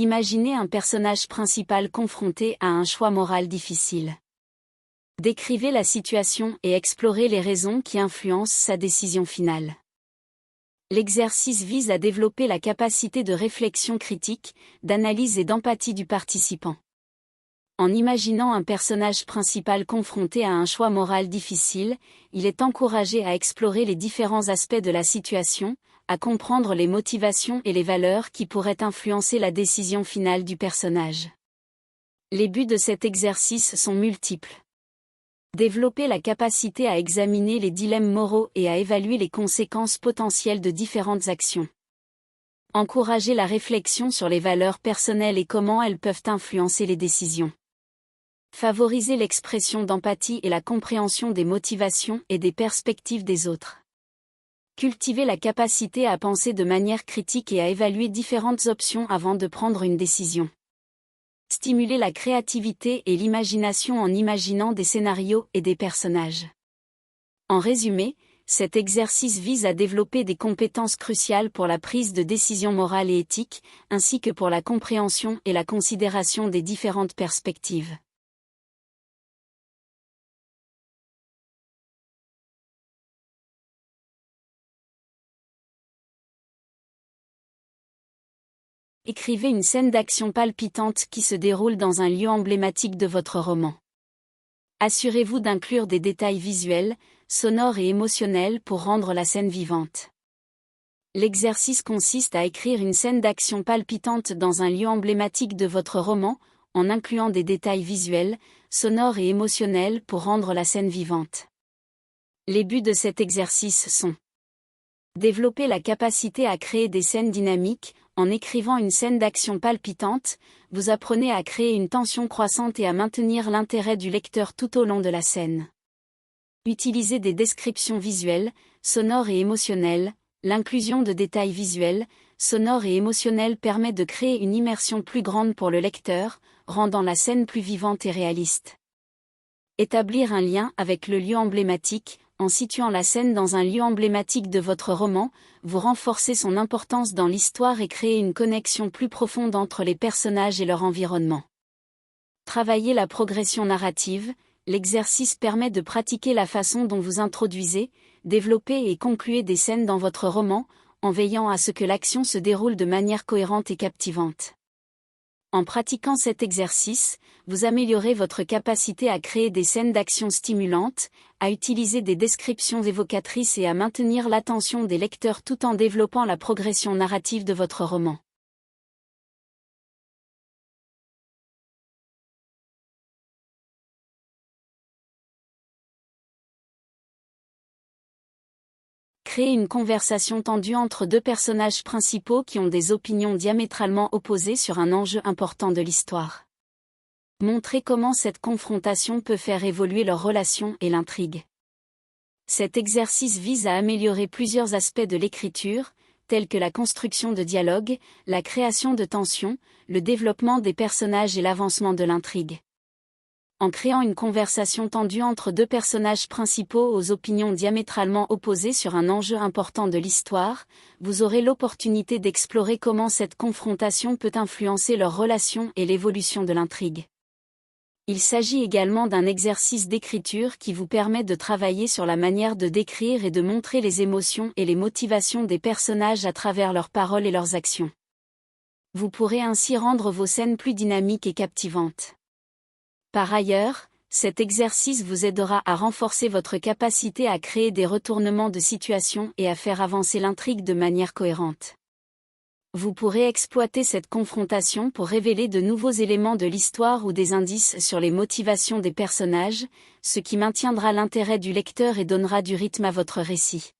Imaginez un personnage principal confronté à un choix moral difficile. Décrivez la situation et explorez les raisons qui influencent sa décision finale. L'exercice vise à développer la capacité de réflexion critique, d'analyse et d'empathie du participant. En imaginant un personnage principal confronté à un choix moral difficile, il est encouragé à explorer les différents aspects de la situation, à comprendre les motivations et les valeurs qui pourraient influencer la décision finale du personnage. Les buts de cet exercice sont multiples. Développer la capacité à examiner les dilemmes moraux et à évaluer les conséquences potentielles de différentes actions. Encourager la réflexion sur les valeurs personnelles et comment elles peuvent influencer les décisions. Favoriser l'expression d'empathie et la compréhension des motivations et des perspectives des autres. Cultiver la capacité à penser de manière critique et à évaluer différentes options avant de prendre une décision. Stimuler la créativité et l'imagination en imaginant des scénarios et des personnages. En résumé, cet exercice vise à développer des compétences cruciales pour la prise de décisions morales et éthiques, ainsi que pour la compréhension et la considération des différentes perspectives. Écrivez une scène d'action palpitante qui se déroule dans un lieu emblématique de votre roman. Assurez-vous d'inclure des détails visuels, sonores et émotionnels pour rendre la scène vivante. L'exercice consiste à écrire une scène d'action palpitante dans un lieu emblématique de votre roman, en incluant des détails visuels, sonores et émotionnels pour rendre la scène vivante. Les buts de cet exercice sont: développer la capacité à créer des scènes dynamiques. En écrivant une scène d'action palpitante, vous apprenez à créer une tension croissante et à maintenir l'intérêt du lecteur tout au long de la scène. Utilisez des descriptions visuelles, sonores et émotionnelles. L'inclusion de détails visuels, sonores et émotionnels permet de créer une immersion plus grande pour le lecteur, rendant la scène plus vivante et réaliste. Établir un lien avec le lieu emblématique. En situant la scène dans un lieu emblématique de votre roman, vous renforcez son importance dans l'histoire et créez une connexion plus profonde entre les personnages et leur environnement. Travailler la progression narrative. L'exercice permet de pratiquer la façon dont vous introduisez, développez et concluez des scènes dans votre roman, en veillant à ce que l'action se déroule de manière cohérente et captivante. En pratiquant cet exercice, vous améliorez votre capacité à créer des scènes d'action stimulantes, à utiliser des descriptions évocatrices et à maintenir l'attention des lecteurs tout en développant la progression narrative de votre roman. Créer une conversation tendue entre deux personnages principaux qui ont des opinions diamétralement opposées sur un enjeu important de l'histoire. Montrez comment cette confrontation peut faire évoluer leur relation et l'intrigue. Cet exercice vise à améliorer plusieurs aspects de l'écriture, tels que la construction de dialogue, la création de tensions, le développement des personnages et l'avancement de l'intrigue. En créant une conversation tendue entre deux personnages principaux aux opinions diamétralement opposées sur un enjeu important de l'histoire, vous aurez l'opportunité d'explorer comment cette confrontation peut influencer leur relation et l'évolution de l'intrigue. Il s'agit également d'un exercice d'écriture qui vous permet de travailler sur la manière de décrire et de montrer les émotions et les motivations des personnages à travers leurs paroles et leurs actions. Vous pourrez ainsi rendre vos scènes plus dynamiques et captivantes. Par ailleurs, cet exercice vous aidera à renforcer votre capacité à créer des retournements de situation et à faire avancer l'intrigue de manière cohérente. Vous pourrez exploiter cette confrontation pour révéler de nouveaux éléments de l'histoire ou des indices sur les motivations des personnages, ce qui maintiendra l'intérêt du lecteur et donnera du rythme à votre récit.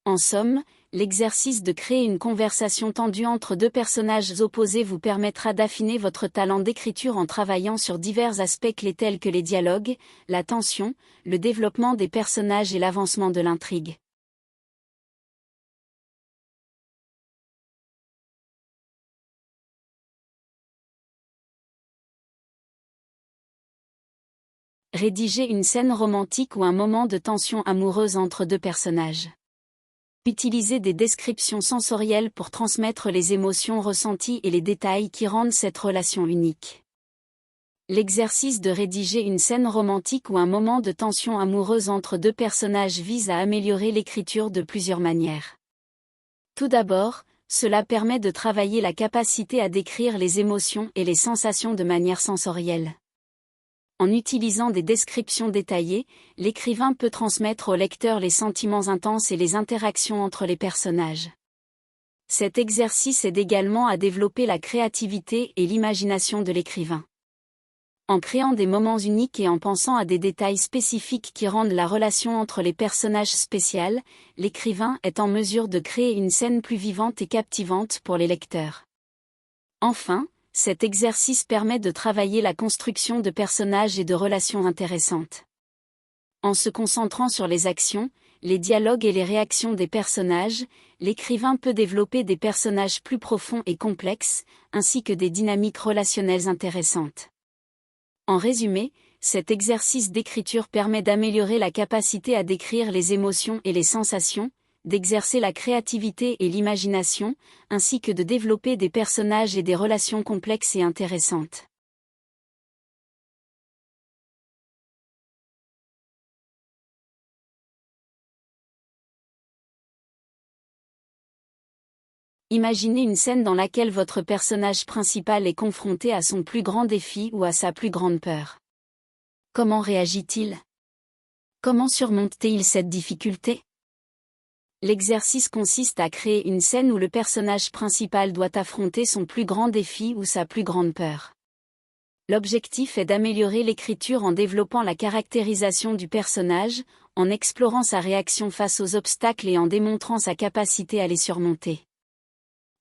En somme, l'exercice de créer une conversation tendue entre deux personnages opposés vous permettra d'affiner votre talent d'écriture en travaillant sur divers aspects clés tels que les dialogues, la tension, le développement des personnages et l'avancement de l'intrigue. Rédiger une scène romantique ou un moment de tension amoureuse entre deux personnages. Utilisez des descriptions sensorielles pour transmettre les émotions ressenties et les détails qui rendent cette relation unique. L'exercice de rédiger une scène romantique ou un moment de tension amoureuse entre deux personnages vise à améliorer l'écriture de plusieurs manières. Tout d'abord, cela permet de travailler la capacité à décrire les émotions et les sensations de manière sensorielle. En utilisant des descriptions détaillées, l'écrivain peut transmettre au lecteur les sentiments intenses et les interactions entre les personnages. Cet exercice aide également à développer la créativité et l'imagination de l'écrivain. En créant des moments uniques et en pensant à des détails spécifiques qui rendent la relation entre les personnages spéciale, l'écrivain est en mesure de créer une scène plus vivante et captivante pour les lecteurs. Enfin, cet exercice permet de travailler la construction de personnages et de relations intéressantes. En se concentrant sur les actions, les dialogues et les réactions des personnages, l'écrivain peut développer des personnages plus profonds et complexes, ainsi que des dynamiques relationnelles intéressantes. En résumé, cet exercice d'écriture permet d'améliorer la capacité à décrire les émotions et les sensations, d'exercer la créativité et l'imagination, ainsi que de développer des personnages et des relations complexes et intéressantes. Imaginez une scène dans laquelle votre personnage principal est confronté à son plus grand défi ou à sa plus grande peur. Comment réagit-il? Comment surmonte-t-il cette difficulté? L'exercice consiste à créer une scène où le personnage principal doit affronter son plus grand défi ou sa plus grande peur. L'objectif est d'améliorer l'écriture en développant la caractérisation du personnage, en explorant sa réaction face aux obstacles et en démontrant sa capacité à les surmonter.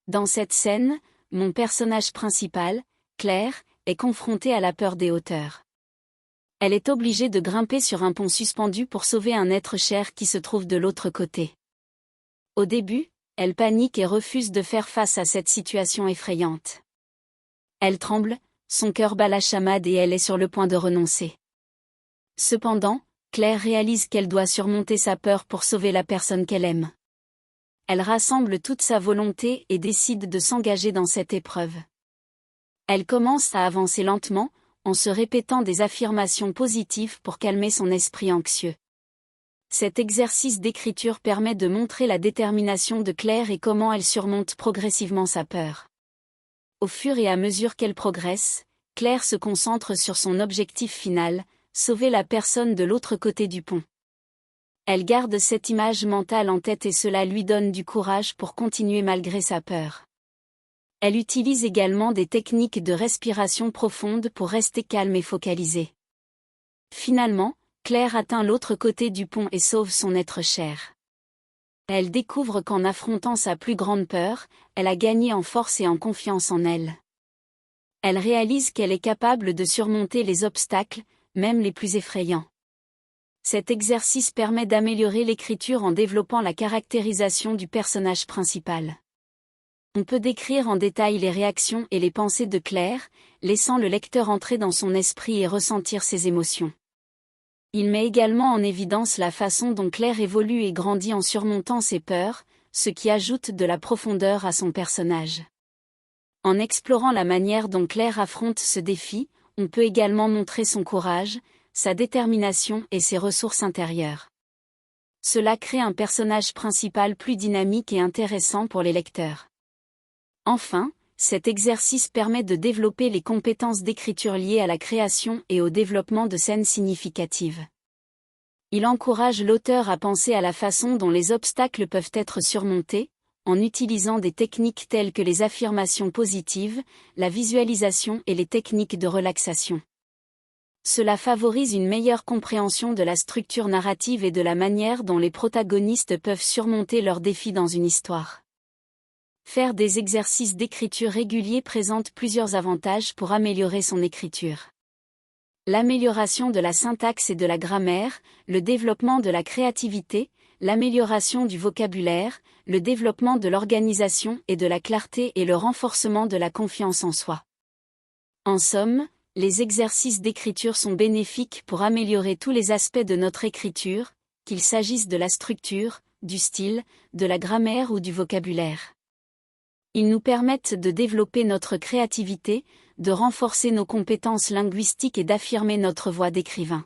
Dans cette scène, mon personnage principal, Claire, est confrontée à la peur des hauteurs. Elle est obligée de grimper sur un pont suspendu pour sauver un être cher qui se trouve de l'autre côté. Au début, elle panique et refuse de faire face à cette situation effrayante. Elle tremble, son cœur bat la chamade et elle est sur le point de renoncer. Cependant, Claire réalise qu'elle doit surmonter sa peur pour sauver la personne qu'elle aime. Elle rassemble toute sa volonté et décide de s'engager dans cette épreuve. Elle commence à avancer lentement, en se répétant des affirmations positives pour calmer son esprit anxieux. Cet exercice d'écriture permet de montrer la détermination de Claire et comment elle surmonte progressivement sa peur. Au fur et à mesure qu'elle progresse, Claire se concentre sur son objectif final, sauver la personne de l'autre côté du pont. Elle garde cette image mentale en tête et cela lui donne du courage pour continuer malgré sa peur. Elle utilise également des techniques de respiration profonde pour rester calme et focalisée. Finalement, Claire atteint l'autre côté du pont et sauve son être cher. Elle découvre qu'en affrontant sa plus grande peur, elle a gagné en force et en confiance en elle. Elle réalise qu'elle est capable de surmonter les obstacles, même les plus effrayants. Cet exercice permet d'améliorer l'écriture en développant la caractérisation du personnage principal. On peut décrire en détail les réactions et les pensées de Claire, laissant le lecteur entrer dans son esprit et ressentir ses émotions. Il met également en évidence la façon dont Claire évolue et grandit en surmontant ses peurs, ce qui ajoute de la profondeur à son personnage. En explorant la manière dont Claire affronte ce défi, on peut également montrer son courage, sa détermination et ses ressources intérieures. Cela crée un personnage principal plus dynamique et intéressant pour les lecteurs. Enfin, cet exercice permet de développer les compétences d'écriture liées à la création et au développement de scènes significatives. Il encourage l'auteur à penser à la façon dont les obstacles peuvent être surmontés, en utilisant des techniques telles que les affirmations positives, la visualisation et les techniques de relaxation. Cela favorise une meilleure compréhension de la structure narrative et de la manière dont les protagonistes peuvent surmonter leurs défis dans une histoire. Faire des exercices d'écriture réguliers présente plusieurs avantages pour améliorer son écriture. L'amélioration de la syntaxe et de la grammaire, le développement de la créativité, l'amélioration du vocabulaire, le développement de l'organisation et de la clarté et le renforcement de la confiance en soi. En somme, les exercices d'écriture sont bénéfiques pour améliorer tous les aspects de notre écriture, qu'il s'agisse de la structure, du style, de la grammaire ou du vocabulaire. Ils nous permettent de développer notre créativité, de renforcer nos compétences linguistiques et d'affirmer notre voix d'écrivain.